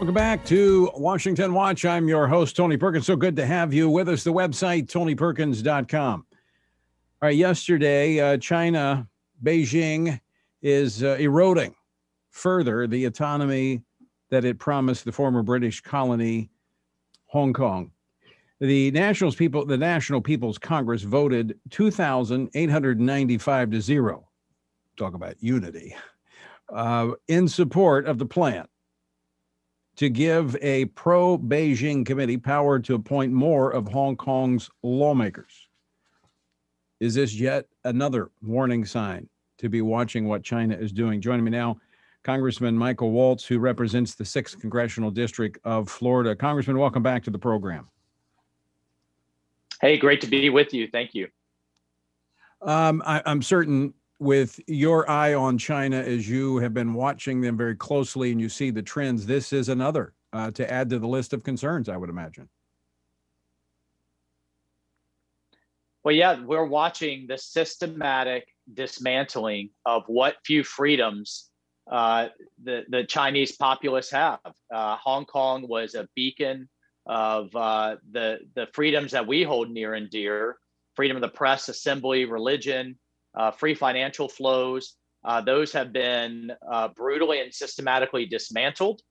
Welcome back to Washington Watch. I'm your host, Tony Perkins. So good to have you with us. The website, tonyperkins.com. All right, yesterday, China, Beijing, is eroding further the autonomy that it promised the former British colony, Hong Kong. The National People's Congress voted 2,895 to 0. Talk about unity. In support of the plan to give a pro-Beijing committee power to appoint more of Hong Kong's lawmakers. Is this yet another warning sign to be watching what China is doing? Joining me now, Congressman Michael Waltz, who represents the 6th Congressional District of Florida. Congressman, welcome back to the program. Hey, great to be with you. Thank you. I'm certain with your eye on China, as you have been watching them very closely and you see the trends, this is another to add to the list of concerns, I would imagine. Well, yeah, we're watching the systematic dismantling of what few freedoms the Chinese populace have. Hong Kong was a beacon of the freedoms that we hold near and dear: freedom of the press, assembly, religion, free financial flows. Those have been brutally and systematically dismantled.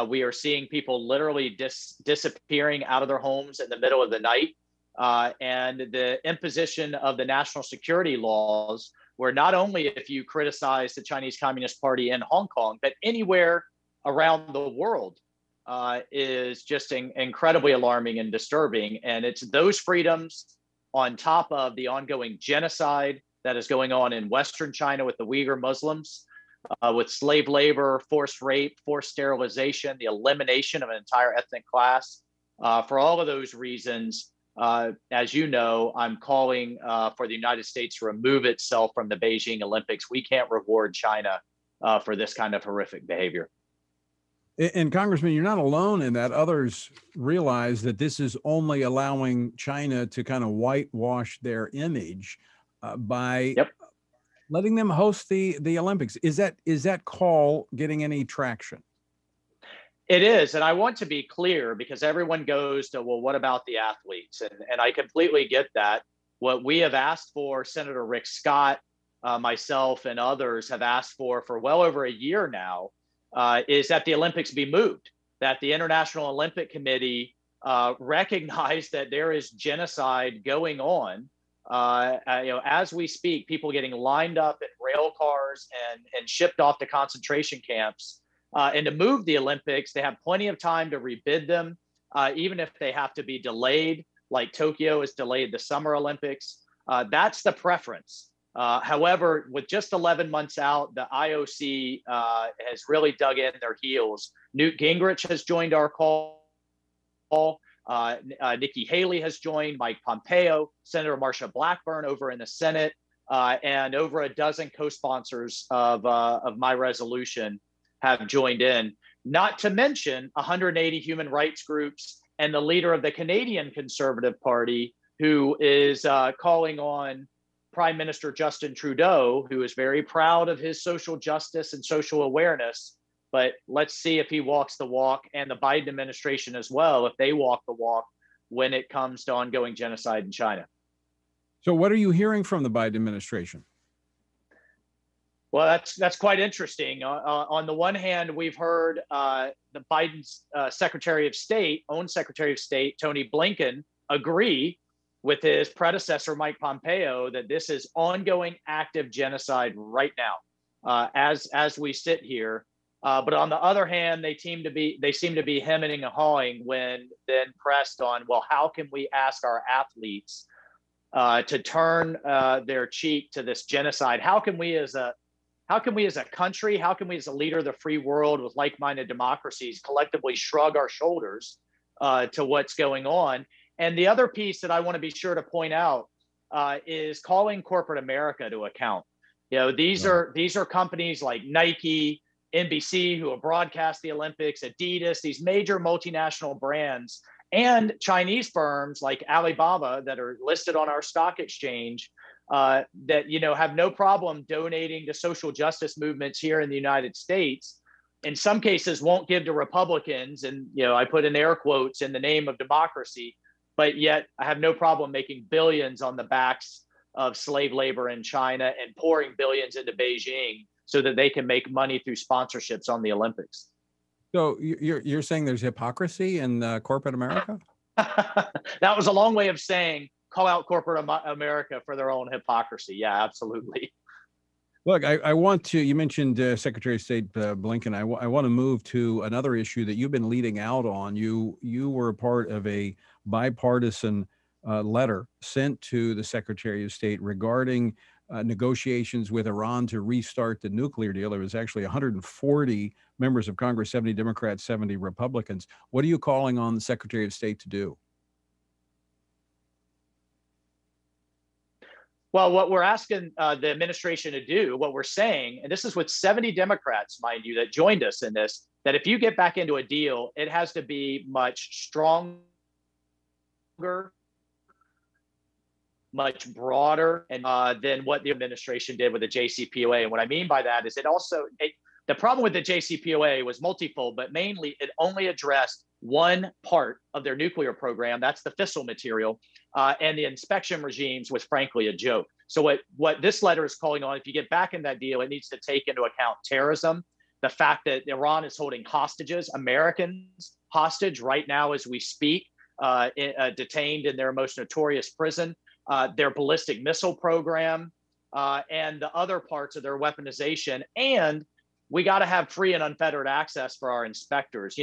We are seeing people literally disappearing out of their homes in the middle of the night. And the imposition of the national security laws, where not only if you criticize the Chinese Communist Party in Hong Kong, but anywhere around the world, is just incredibly alarming and disturbing. And it's those freedoms on top of the ongoing genocide that is going on in Western China with the Uyghur Muslims, with slave labor, forced rape, forced sterilization, the elimination of an entire ethnic class. For all of those reasons, as you know, I'm calling for the United States to remove itself from the Beijing Olympics. We can't reward China for this kind of horrific behavior. And Congressman, you're not alone in that. Others realize that this is only allowing China to kind of whitewash their image by letting them host the Olympics. Is that call getting any traction? It is. And I want to be clear, because everyone goes to, well, what about the athletes? And I completely get that. What we have asked for, Senator Rick Scott, myself, and others have asked for well over a year now, is that the Olympics be moved, that the International Olympic Committee recognize that there is genocide going on. As we speak, people getting lined up in rail cars and shipped off to concentration camps. And to move the Olympics, they have plenty of time to rebid them, even if they have to be delayed, like Tokyo has delayed the Summer Olympics. That's the preference. However, with just 11 months out, the IOC has really dug in their heels. Newt Gingrich has joined our call. Nikki Haley has joined, Mike Pompeo, Senator Marsha Blackburn over in the Senate, and over a dozen co-sponsors of my resolution have joined in, not to mention 180 human rights groups and the leader of the Canadian Conservative Party, who is calling on Prime Minister Justin Trudeau, who is very proud of his social justice and social awareness. But let's see if he walks the walk, and the Biden administration as well, if they walk the walk when it comes to ongoing genocide in China. So what are you hearing from the Biden administration? Well, that's quite interesting. On the one hand, we've heard the Biden's Secretary of State, Tony Blinken, agree with his predecessor, Mike Pompeo, that this is ongoing active genocide right now, as we sit here. But on the other hand, they seem to be hemming and hawing when then pressed on, well, how can we ask our athletes to turn their cheek to this genocide? How can we as a country, how can we as a leader of the free world with like-minded democracies collectively shrug our shoulders to what's going on? And the other piece that I want to be sure to point out is calling corporate America to account. These are companies like Nike, NBC, who have broadcast the Olympics, Adidas, these major multinational brands, and Chinese firms like Alibaba that are listed on our stock exchange that have no problem donating to social justice movements here in the United States. in some cases won't give to Republicans. And, I put in air quotes in the name of democracy, but yet I have no problem making billions on the backs of slave labor in China and pouring billions into Beijing so that they can make money through sponsorships on the Olympics. So you're saying there's hypocrisy in corporate America? That was a long way of saying call out corporate America for their own hypocrisy. Yeah, absolutely. Look, I want to, you mentioned Secretary of State Blinken. I want to move to another issue that you've been leading out on. You were a part of a bipartisan letter sent to the Secretary of State regarding negotiations with Iran to restart the nuclear deal. There was actually 140 members of Congress, 70 Democrats, 70 Republicans. What are you calling on the Secretary of State to do? Well, what we're asking the administration to do, what we're saying, and this is with 70 Democrats, mind you, that joined us in this, that if you get back into a deal, it has to be much stronger, much broader than what the administration did with the JCPOA. And what I mean by that is the problem with the JCPOA was multifold, but mainly it only addressed one part of their nuclear program. That's the fissile material. And the inspection regimes was frankly a joke. So what this letter is calling on, if you get back in that deal, it needs to take into account terrorism, the fact that Iran is holding hostages, Americans hostage right now as we speak, detained in their most notorious prison, their ballistic missile program, and the other parts of their weaponization. And we got to have free and unfettered access for our inspectors.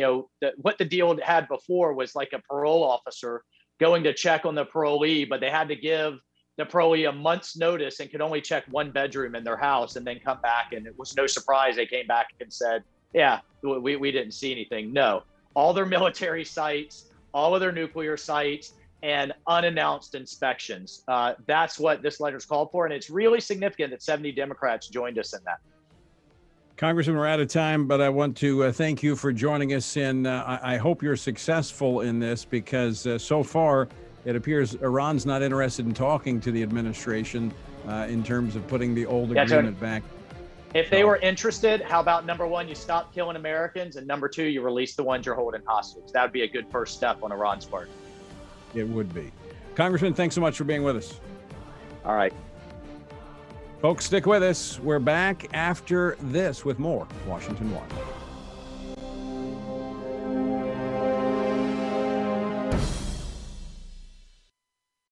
What the deal had before was like a parole officer going to check on the parolee, but they had to give the parolee a month's notice and could only check one bedroom in their house and then come back. And it was no surprise they came back and said, yeah, we didn't see anything. No, all their military sites, all of their nuclear sites, and unannounced inspections. That's what this letter's called for. And it's really significant that 70 Democrats joined us in that. Congressman, we're out of time, but I want to thank you for joining us. And I hope you're successful in this because so far it appears Iran's not interested in talking to the administration in terms of putting the old agreement back. If they were interested, how about number one, you stop killing Americans, and number two, you release the ones you're holding hostage? That would be a good first step on Iran's part. It would be. Congressman, thanks so much for being with us. All right. Folks, stick with us. We're back after this with more Washington Watch.